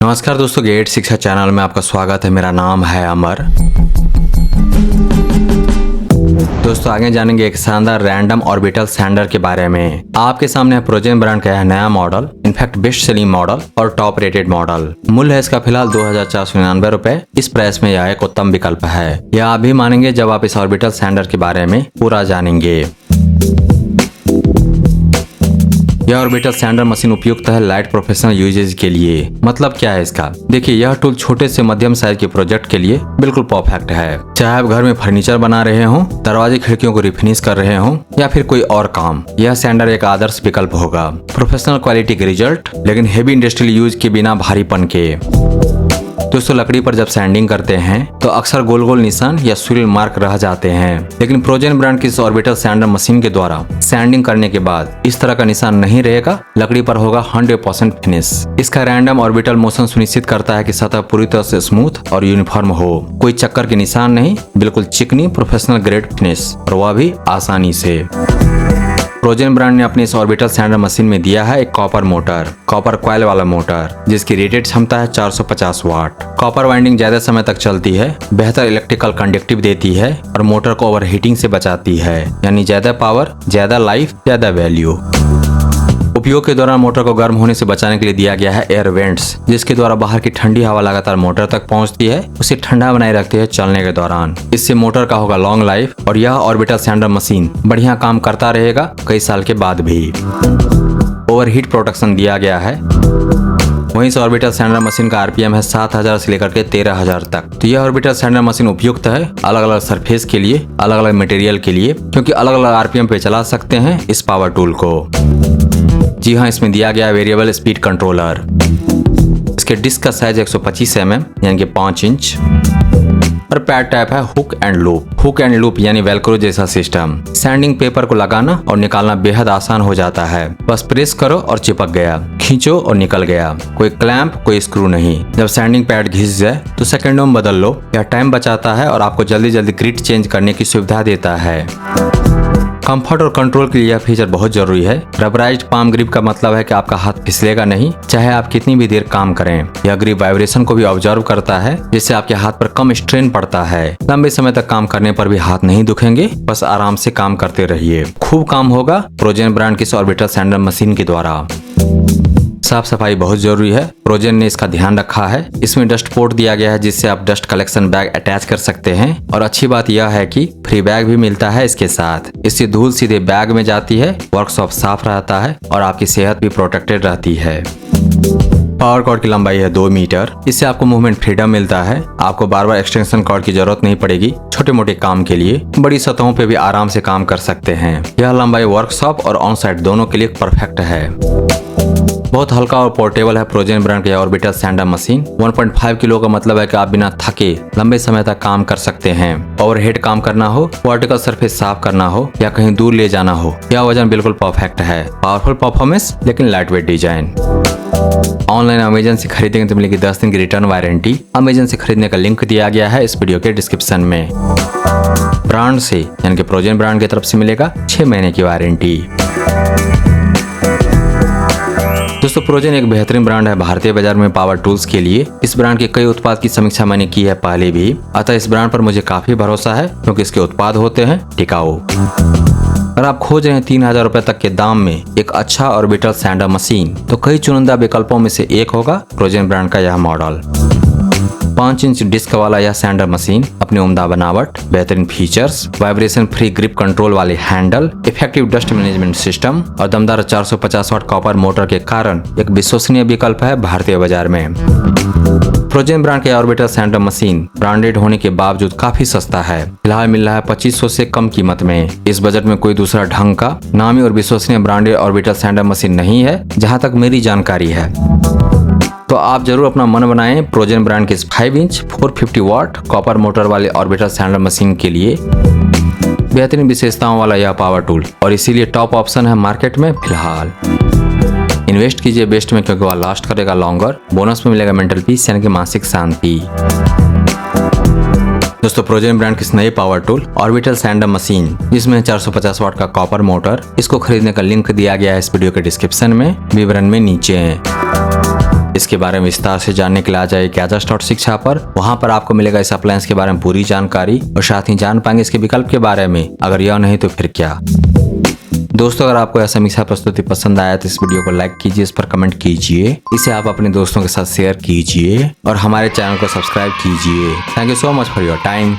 नमस्कार दोस्तों, गेट शिक्षा चैनल में आपका स्वागत है। मेरा नाम है अमर। दोस्तों आगे जानेंगे एक शानदार रैंडम ऑर्बिटल सैंडर के बारे में। आपके सामने है प्रोजेन ब्रांड का यह नया model, in fact best selling model और टॉप रेटेड मॉडल। मूल्य है इसका फिलहाल 2499 रुपए। इस प्राइस में यह एक उत्तम विकल्प है। यह आप भी मानेंगे जब आप इस ऑर्बिटल सैंडर के बारे में पूरा जानेंगे। यह ऑर्बिटल सैंडर मशीन उपयुक्त है लाइट प्रोफेशनल यूजेज के लिए। मतलब क्या है इसका? देखिए, यह टूल छोटे से मध्यम साइज के प्रोजेक्ट के लिए बिल्कुल परफेक्ट है। चाहे आप घर में फर्नीचर बना रहे हो, दरवाजे खिड़कियों को रिफिनिश कर रहे हो या फिर कोई और काम, यह सैंडर एक आदर्श विकल्प होगा। प्रोफेशनल क्वालिटी के रिजल्ट, लेकिन हेवी इंडस्ट्रियल यूज के बिना भारीपन के। दोस्तों लकड़ी पर जब सैंडिंग करते हैं तो अक्सर गोल गोल निशान या स्विरल मार्क रह जाते हैं, लेकिन प्रोजेन ब्रांड की इस ऑर्बिटल सैंडर मशीन के द्वारा सैंडिंग करने के बाद इस तरह का निशान नहीं रहेगा। लकड़ी पर होगा 100% फिनिश। इसका रैंडम ऑर्बिटल मोशन सुनिश्चित करता है कि सतह पूरी तरह से स्मूथ और यूनिफॉर्म हो। कोई चक्कर के निशान नहीं, बिल्कुल चिकनी प्रोफेशनल ग्रेड फिनिश, और वह भी आसानी से। प्रोजेन ब्रांड ने अपनी इस ऑर्बिटल सैंडर मशीन में दिया है एक कॉपर मोटर, कॉपर कॉइल वाला मोटर, जिसकी रेटेड क्षमता है 450 वाट। कॉपर वाइंडिंग ज्यादा समय तक चलती है, बेहतर इलेक्ट्रिकल कंडक्टिव देती है और मोटर को ओवरहीटिंग से बचाती है। यानी ज्यादा पावर, ज्यादा लाइफ, ज्यादा वैल्यू। उपयोग के दौरान मोटर को गर्म होने से बचाने के लिए दिया गया है एयर वेंट्स, जिसके द्वारा बाहर की ठंडी हवा लगातार मोटर तक पहुंचती है, उसे ठंडा बनाए रखती है चलने के दौरान। इससे मोटर का होगा लॉन्ग लाइफ और यह ऑर्बिटल सैंडर मशीन बढ़िया काम करता रहेगा कई साल के बाद भी। ओवरहीट प्रोटेक्शन दिया गया है। वहीं इस ऑर्बिटल सैंडर मशीन का आरपीएम है 7000 से लेकर के 13000 तक। तो यह ऑर्बिटल सैंडर मशीन उपयुक्त है अलग अलग सरफेस के लिए, अलग अलग मटेरियल के लिए, क्योंकि अलग अलग आरपीएम पे चला सकते हैं इस पावर टूल को। जी हाँ, इसमें दिया गया वेरिएबल स्पीड कंट्रोलर। इसके डिस्क का साइज 125 mm यानी कि 5 इंच, और पैड टाइप है hook and loop. Hook and loop यानी वेलक्रो जैसा सिस्टम। सैंडिंग पेपर को लगाना और निकालना बेहद आसान हो जाता है। बस प्रेस करो और चिपक गया, खींचो और निकल गया। कोई क्लैंप, कोई स्क्रू नहीं। जब सैंडिंग पैड घिस जाए तो सेकंडों में बदल लो। यह टाइम बचाता है और आपको जल्दी जल्दी ग्रिड चेंज करने की सुविधा देता है। कंफर्ट और कंट्रोल के लिए यह फीचर बहुत जरूरी है। रबराइज्ड पाम ग्रिप का मतलब है कि आपका हाथ फिसलेगा नहीं, चाहे आप कितनी भी देर काम करें। यह ग्रिप वाइब्रेशन को भी ऑब्जर्व करता है, जिससे आपके हाथ पर कम स्ट्रेन पड़ता है। लंबे समय तक काम करने पर भी हाथ नहीं दुखेंगे, बस आराम से काम करते रहिए। खूब काम होगा प्रोजेन ब्रांड की इस ऑर्बिटल सैंडर मशीन के द्वारा। साफ सफाई बहुत जरूरी है। प्रोजेन ने इसका ध्यान रखा है। इसमें डस्ट पोर्ट दिया गया है, जिससे आप डस्ट कलेक्शन बैग अटैच कर सकते हैं। और अच्छी बात यह है कि फ्री बैग भी मिलता है इसके साथ। इससे धूल सीधे बैग में जाती है, वर्कशॉप साफ रहता है और आपकी सेहत भी प्रोटेक्टेड रहती है। पावर कॉर्ड की लंबाई है 2 मीटर। इससे आपको मूवमेंट फ्रीडम मिलता है। आपको बार बार एक्सटेंशन कॉर्ड की जरूरत नहीं पड़ेगी। छोटे मोटे काम के लिए, बड़ी सतहों पे भी आराम से काम कर सकते हैं। यह लंबाई वर्कशॉप और ऑन साइट दोनों के लिए परफेक्ट है। बहुत हल्का और पोर्टेबल है प्रोजेन ब्रांड के ऑर्बिटल सैंडर मशीन। 1.5 किलो का मतलब है कि आप बिना थके लंबे समय तक काम कर सकते हैं। ओवरहेड काम करना हो, वर्टिकल सरफेस साफ करना हो या कहीं दूर ले जाना हो, यह वजन बिल्कुल परफेक्ट है। पावरफुल परफॉर्मेंस लेकिन light weight design. Online Amazon से खरीदेंगे तो मिलेगी 10 दिन की रिटर्न वारंटी। अमेजन से खरीदने का लिंक दिया गया है इस वीडियो के डिस्क्रिप्शन में। ब्रांड से यानी कि प्रोजेन ब्रांड की तरफ से मिलेगा 6 महीने की वारंटी। दोस्तों प्रोजेन एक बेहतरीन ब्रांड है भारतीय बाजार में पावर टूल्स के लिए। इस ब्रांड के कई उत्पाद की समीक्षा मैंने की है पहले भी, अतः इस ब्रांड पर मुझे काफी भरोसा है, क्योंकि इसके उत्पाद होते हैं टिकाऊ। अगर आप खोज रहे हैं 3000 रुपए तक के दाम में एक अच्छा ऑर्बिटल सैंडर मशीन, तो कई चुनिंदा विकल्पों में से एक होगा प्रोजेन ब्रांड का यह मॉडल। 5 इंच डिस्क वाला यह सैंडर मशीन अपनी उम्दा बनावट, बेहतरीन features, vibration free grip control वाले handle, effective dust management system और दमदार 450 वाट कॉपर मोटर के कारण एक विश्वसनीय विकल्प है भारतीय बाजार में। प्रोजेन ब्रांड के ऑर्बिटल सैंडर मशीन ब्रांडेड होने के बावजूद काफी सस्ता है। फिलहाल मिल रहा है 2500 से कम कीमत में। इस बजट में कोई दूसरा ढंग का नामी और विश्वसनीय ब्रांडेड ऑर्बिटल सैंडर मशीन नहीं है, जहां तक मेरी जानकारी है। तो आप जरूर अपना मन बनाएं प्रोजेन ब्रांड के इस 5 इंच 450 वाट कॉपर मोटर वाले ऑर्बिटल सैंडर मशीन के लिए। बेहतरीन विशेषताओं वाला यह पावर टूल और इसीलिए टॉप ऑप्शन है मार्केट में फिलहाल। इन्वेस्ट कीजिए बेस्ट में, क्योंकि वह लास्ट करेगा लॉन्गर। बोनस में मिलेगा मेंटल पीस यानी कि मानसिक शांति। दोस्तों प्रोजेन ब्रांड की इस नई power tool orbital sander machine, जिसमें 450 वाट का कॉपर मोटर, इसको खरीदने का लिंक दिया गया है इस वीडियो के डिस्क्रिप्शन में, विवरण में नीचे है। इसके बारे में विस्तार से जानने के लिए आ जाइए Gadgets.शिक्षा पर। वहाँ पर आपको मिलेगा इस अप्लायंस के बारे में पूरी जानकारी और साथ ही जान पाएंगे इसके विकल्प के बारे में। अगर यह नहीं तो फिर क्या। दोस्तों, अगर आपको यह समीक्षा प्रस्तुति पसंद आया तो इस वीडियो को लाइक कीजिए, इस पर कमेंट कीजिए, इसे आप अपने दोस्तों के साथ शेयर कीजिए और हमारे चैनल को सब्सक्राइब कीजिए। Thank you so much for your time.